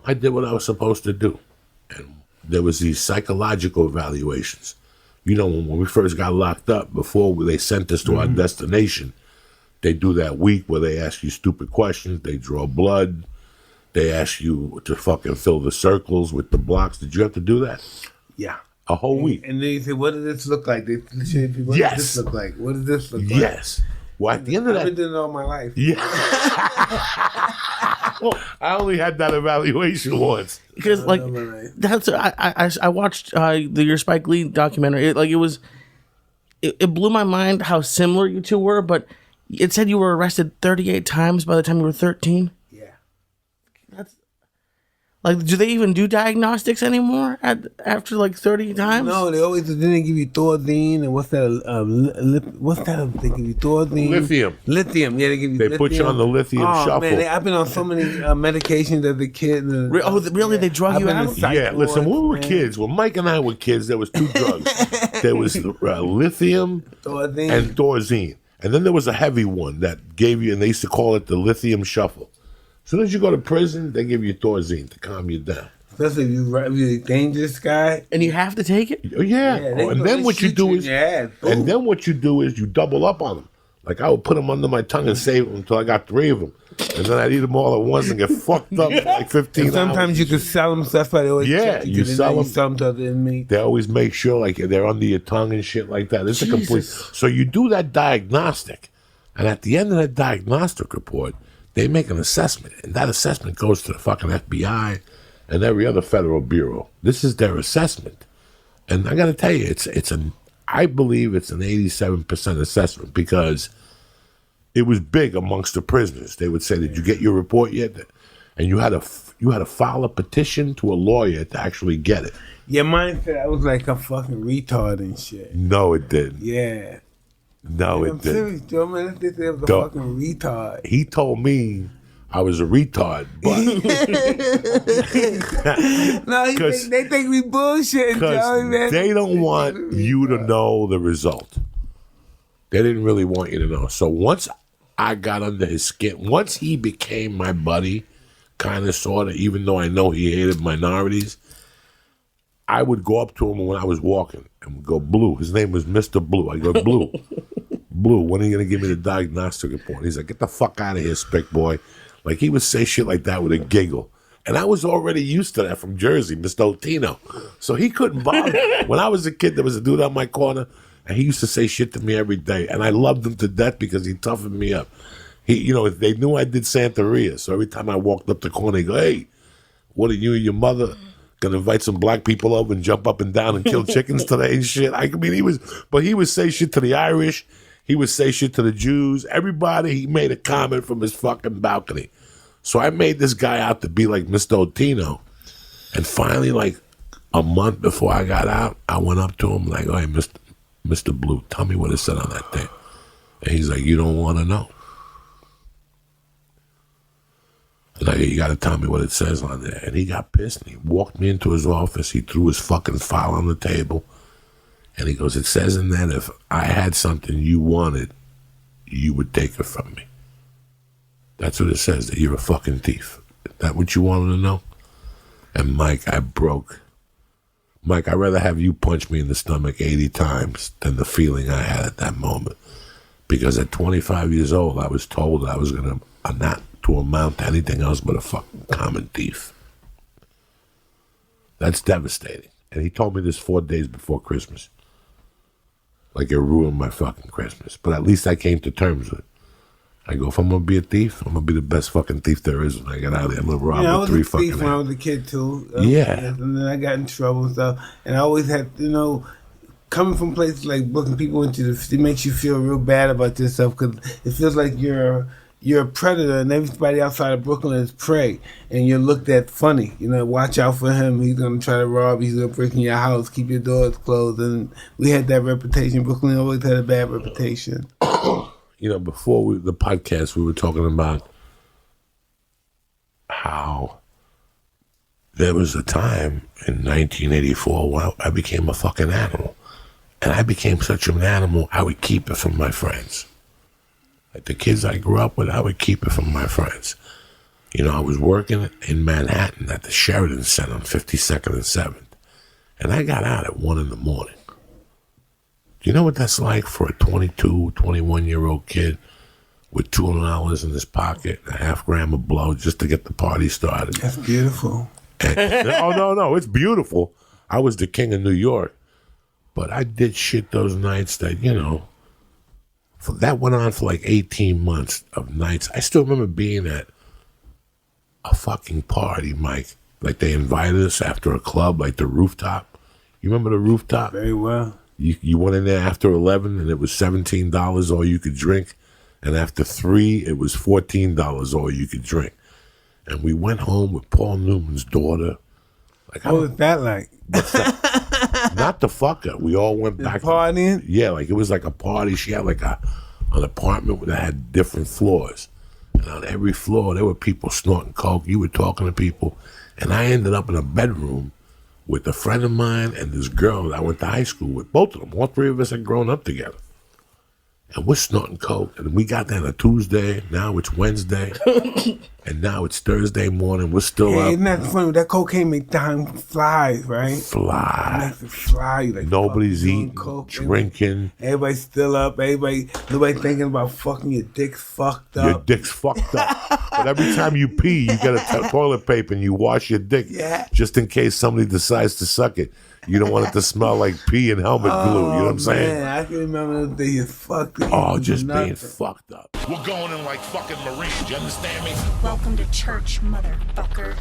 I did what I was supposed to do. And there was these psychological evaluations. When we first got locked up, before they sent us to our destination, they do that week where they ask you stupid questions. They draw blood. They ask you to fucking fill the circles with the blocks. Did you have to do that? Yeah. A whole week. And they say, what does this look like? What does this look like? What does this look like? Yes. Well, at the end of that... I've been doing it all my life. Yeah. Well, I only had that evaluation once. Because, that's... I watched your Spike Lee documentary. It blew my mind how similar you two were, but it said you were arrested 38 times by the time you were 13. Do they even do diagnostics anymore after 30 times? No, they always didn't give you Thorazine and what's that? They give you Thorazine. Lithium. Yeah, they give you. They put you on the lithium shuffle. Man, I've been on so many medications as a kid. Really? They drug you out? Yeah. Listen, when we were kids, when Mike and I were kids, there was two drugs. There was lithium and Thorazine, and then there was a heavy one that gave you, and they used to call it the lithium shuffle. As soon as you go to prison, they give you Thorazine to calm you down. Especially if you're a dangerous guy. And you have to take it? Yeah. And then what you do is, you double up on them. Like, I would put them under my tongue and save them until I got 3 of them. And then I'd eat them all at once and get fucked up for 15 and sometimes hours. You could sell them, so that's why they always you sell them to other inmates. They always make sure they're under your tongue and shit like that. It's a complete... So you do that diagnostic, and at the end of that diagnostic report, they make an assessment, and that assessment goes to the fucking FBI and every other federal bureau. This is their assessment. And I got to tell you, I believe it's an 87% assessment because it was big amongst the prisoners. They would say, "Did you get your report yet?" And you had to file a petition to a lawyer to actually get it. Yeah, mine said I was like a fucking retard and shit. No, it didn't. Yeah. No, it didn't. Serious, Joe, man. They said I was a fucking retard. He told me I was a retard, but no, they think we bullshitting, Joey, man. They don't want you to know the result. They didn't really want you to know. So once I got under his skin, once he became my buddy, kind of, sort of, even though I know he hated minorities, I would go up to him when I was walking and would go, "Blue." His name was Mr. Blue. I go, "Blue, Blue, when are you going to give me the diagnostic report?" He's like, "Get the fuck out of here, spick boy." Like, he would say shit like that with a giggle. And I was already used to that from Jersey, Mr. Otino. So he couldn't bother. When I was a kid, there was a dude on my corner, and he used to say shit to me every day. And I loved him to death because he toughened me up. They knew I did Santeria. So every time I walked up the corner, he'd go, "Hey, what are you and your mother gonna invite some black people over and jump up and down and kill chickens today and shit?" I mean, he would say shit to the Irish. He would say shit to the Jews. Everybody, he made a comment from his fucking balcony. So I made this guy out to be like Mr. Otino. And finally, like a month before I got out, I went up to him like, "Oh, hey, Mr. Blue, tell me what it said on that thing." And he's like, "You don't want to know." And I go, "You got to tell me what it says on there." And he got pissed, and he walked me into his office. He threw his fucking file on the table. And he goes, "It says in that if I had something you wanted, you would take it from me. That's what it says, that you're a fucking thief. Is that what you wanted to know?" And Mike, I broke. Mike, I'd rather have you punch me in the stomach 80 times than the feeling I had at that moment. Because at 25 years old, I was told I was going to not to amount to anything else but a fucking common thief. That's devastating. And he told me this 4 days before Christmas. Like, it ruined my fucking Christmas. But at least I came to terms with it. I go, if I'm going to be a thief, I'm going to be the best fucking thief there is when I get out of there. I'm going to rob with 3 fucking I was a thief when I was a kid, too. Yeah. And then I got in trouble and stuff. And I always had, coming from places like Brooklyn, people it makes you feel real bad about yourself because it feels like you're a predator and everybody outside of Brooklyn is prey. And you're looked at funny. Watch out for him. He's going to try to rob. He's going to break in your house. Keep your doors closed. And we had that reputation. Brooklyn always had a bad reputation. Before the podcast, we were talking about how there was a time in 1984 when I became a fucking animal. And I became such an animal, I would keep it from my friends. Like the kids I grew up with, I would keep it from my friends. You know, I was working in Manhattan at the Sheridan Center on 52nd and 7th. And I got out at 1 in the morning. Do you know what that's like for a 22, 21-year-old kid with $200 in his pocket, a half gram of blow just to get the party started? That's beautiful. And, oh, no, it's beautiful. I was the king of New York. But I did shit those nights that, you know, that went on for like 18 months of nights. I still remember being at a fucking party, Mike. Like they invited us after a club, like the Rooftop. You remember the Rooftop? Very well. You went in there after 11 and it was $17 all you could drink. And after 3, it was $14 all you could drink. And we went home with Paul Newman's daughter. Like, What was that like? not the fucker. We all went back. Partying? Yeah, like it was like a party. She had like an apartment that had different floors. And on every floor, there were people snorting coke. You were talking to people. And I ended up in a bedroom with a friend of mine and this girl that I went to high school with. Both of them. All 3 of us had grown up together. And we're snorting coke. And we got there on a Tuesday. Now it's Wednesday. And now it's Thursday morning. We're still Yeah, up. isn't that funny? That cocaine make time flies, right? Fly. Makes it fly. You like Nobody's fucking doing eating, coke. drinking. Everybody's still up. Nobody thinking about fucking. Your dick's fucked up. Your dick's fucked up. But every time you pee, you get a toilet paper and you wash your dick. Yeah. Just in case somebody decides to suck it. You don't want it to smell like pee and helmet glue. You know what I'm saying? Man, I can remember the day you fucked. Oh, just being fucked up. We're going in like fucking Marines, you understand me? Welcome to church, motherfucker.